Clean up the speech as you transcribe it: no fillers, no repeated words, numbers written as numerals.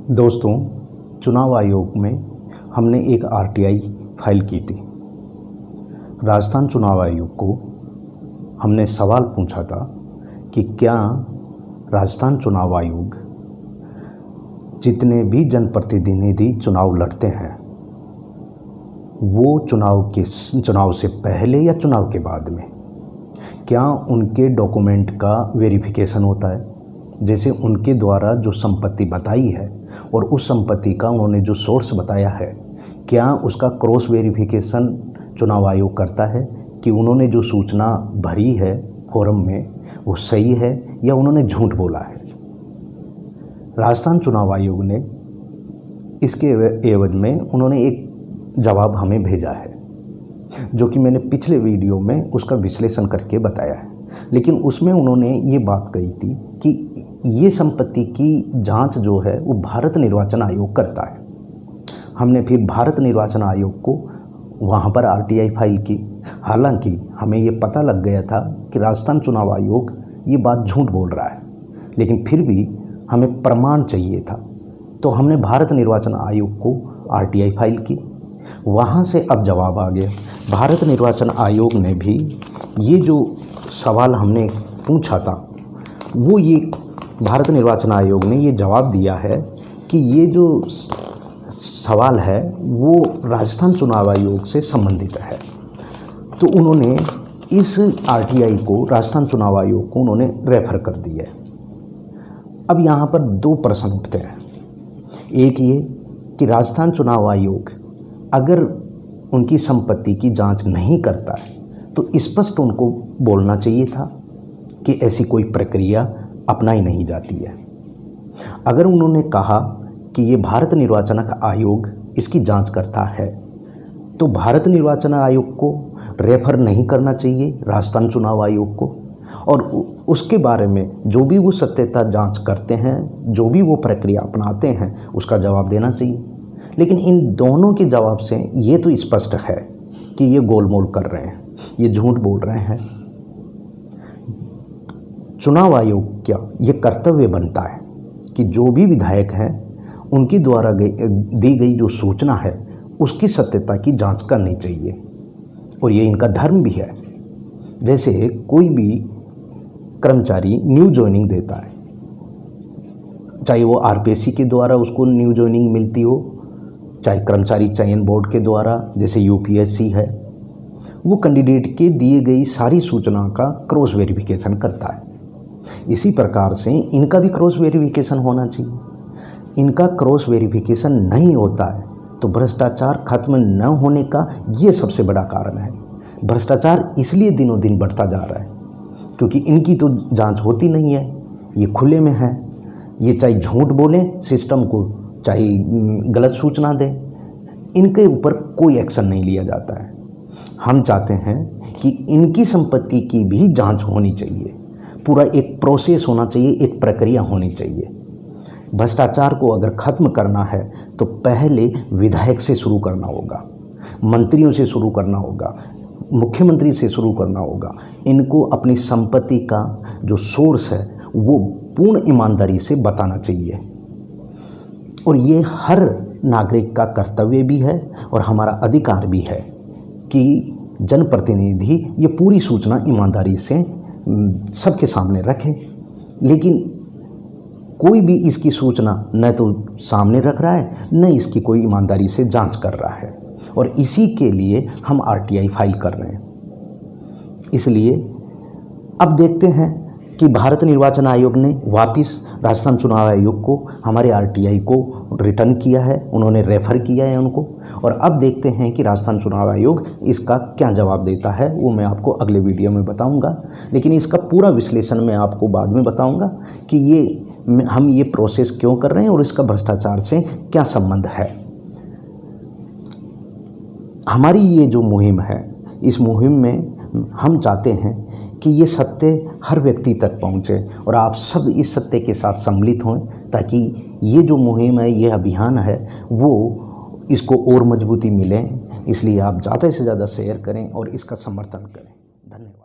दोस्तों, चुनाव आयोग में हमने एक आरटीआई फाइल की थी। राजस्थान चुनाव आयोग को हमने सवाल पूछा था कि क्या राजस्थान चुनाव आयोग जितने भी जनप्रतिनिधि चुनाव लड़ते हैं वो चुनाव से पहले या चुनाव के बाद में क्या उनके डॉक्यूमेंट का वेरिफिकेशन होता है। जैसे उनके द्वारा जो संपत्ति बताई है और उस संपत्ति का उन्होंने जो सोर्स बताया है, क्या उसका क्रॉस वेरिफिकेशन चुनाव आयोग करता है कि उन्होंने जो सूचना भरी है फॉर्म में वो सही है या उन्होंने झूठ बोला है। राजस्थान चुनाव आयोग ने इसके एवज में उन्होंने एक जवाब हमें भेजा है, जो कि मैंने पिछले वीडियो में उसका विश्लेषण करके बताया है। लेकिन उसमें उन्होंने ये बात कही थी कि ये संपत्ति की जांच जो है वो भारत निर्वाचन आयोग करता है। हमने फिर भारत निर्वाचन आयोग को वहाँ पर आरटीआई फाइल की। हालांकि हमें ये पता लग गया था कि राजस्थान चुनाव आयोग ये बात झूठ बोल रहा है, लेकिन फिर भी हमें प्रमाण चाहिए था, तो हमने भारत निर्वाचन आयोग को आरटीआई फाइल की। वहाँ से अब जवाब आ गया। भारत निर्वाचन आयोग ने भी ये जो सवाल हमने पूछा था वो ये भारत निर्वाचन आयोग ने ये जवाब दिया है कि ये जो सवाल है वो राजस्थान चुनाव आयोग से संबंधित है। तो उन्होंने इस आरटीआई को राजस्थान चुनाव आयोग को उन्होंने रेफर कर दिया है। अब यहाँ पर दो प्रश्न उठते हैं। एक ये कि राजस्थान चुनाव आयोग अगर उनकी संपत्ति की जांच नहीं करता है तो स्पष्ट उनको बोलना चाहिए था कि ऐसी कोई प्रक्रिया अपनाई नहीं जाती है। अगर उन्होंने कहा कि ये भारत निर्वाचन आयोग इसकी जांच करता है तो भारत निर्वाचन आयोग को रेफर नहीं करना चाहिए राजस्थान चुनाव आयोग को, और उसके बारे में जो भी वो सत्यता जांच करते हैं, जो भी वो प्रक्रिया अपनाते हैं, उसका जवाब देना चाहिए। लेकिन इन दोनों के जवाब से ये तो स्पष्ट है कि ये गोलमोल कर रहे हैं, ये झूठ बोल रहे हैं। चुनाव आयोग क्या ये कर्तव्य बनता है कि जो भी विधायक हैं उनकी द्वारा दी गई जो सूचना है उसकी सत्यता की जांच करनी चाहिए, और ये इनका धर्म भी है। जैसे कोई भी कर्मचारी न्यू जॉइनिंग देता है, चाहे वो आरपीएससी के द्वारा उसको न्यू जॉइनिंग मिलती हो, चाहे कर्मचारी चयन बोर्ड के द्वारा जैसे यूपीएससी है, वो कैंडिडेट के दिए गई सारी सूचना का क्रॉस वेरिफिकेशन करता है। इसी प्रकार से इनका भी क्रॉस वेरिफिकेशन होना चाहिए। इनका क्रॉस वेरिफिकेशन नहीं होता है तो भ्रष्टाचार खत्म न होने का ये सबसे बड़ा कारण है। भ्रष्टाचार इसलिए दिनों दिन बढ़ता जा रहा है क्योंकि इनकी तो जांच होती नहीं है, ये खुले में है। ये चाहे झूठ बोलें सिस्टम को, चाहे गलत सूचना दें, इनके ऊपर कोई एक्शन नहीं लिया जाता है। हम चाहते हैं कि इनकी संपत्ति की भी जांच होनी चाहिए, पूरा एक प्रोसेस होना चाहिए, एक प्रक्रिया होनी चाहिए। भ्रष्टाचार को अगर ख़त्म करना है तो पहले विधायक से शुरू करना होगा, मंत्रियों से शुरू करना होगा, मुख्यमंत्री से शुरू करना होगा। इनको अपनी संपत्ति का जो सोर्स है वो पूर्ण ईमानदारी से बताना चाहिए, और ये हर नागरिक का कर्तव्य भी है और हमारा अधिकार भी है कि जनप्रतिनिधि ये पूरी सूचना ईमानदारी से सबके सामने रखे। लेकिन कोई भी इसकी सूचना न तो सामने रख रहा है, न इसकी कोई ईमानदारी से जांच कर रहा है, और इसी के लिए हम आरटीआई फाइल कर रहे हैं। इसलिए अब देखते हैं कि भारत निर्वाचन आयोग ने वापस राजस्थान चुनाव आयोग को हमारे आरटीआई को रिटर्न किया है, उन्होंने रेफ़र किया है उनको, और अब देखते हैं कि राजस्थान चुनाव आयोग इसका क्या जवाब देता है। वो मैं आपको अगले वीडियो में बताऊंगा, लेकिन इसका पूरा विश्लेषण मैं आपको बाद में बताऊंगा कि हम ये प्रोसेस क्यों कर रहे हैं और इसका भ्रष्टाचार से क्या संबंध है। हमारी ये जो मुहिम है, इस मुहिम में हम चाहते हैं कि ये सत्य हर व्यक्ति तक पहुँचे और आप सब इस सत्य के साथ सम्मिलित हों, ताकि ये जो मुहिम है, ये अभियान है, वो इसको और मजबूती मिले। इसलिए आप ज़्यादा से ज़्यादा शेयर करें और इसका समर्थन करें। धन्यवाद।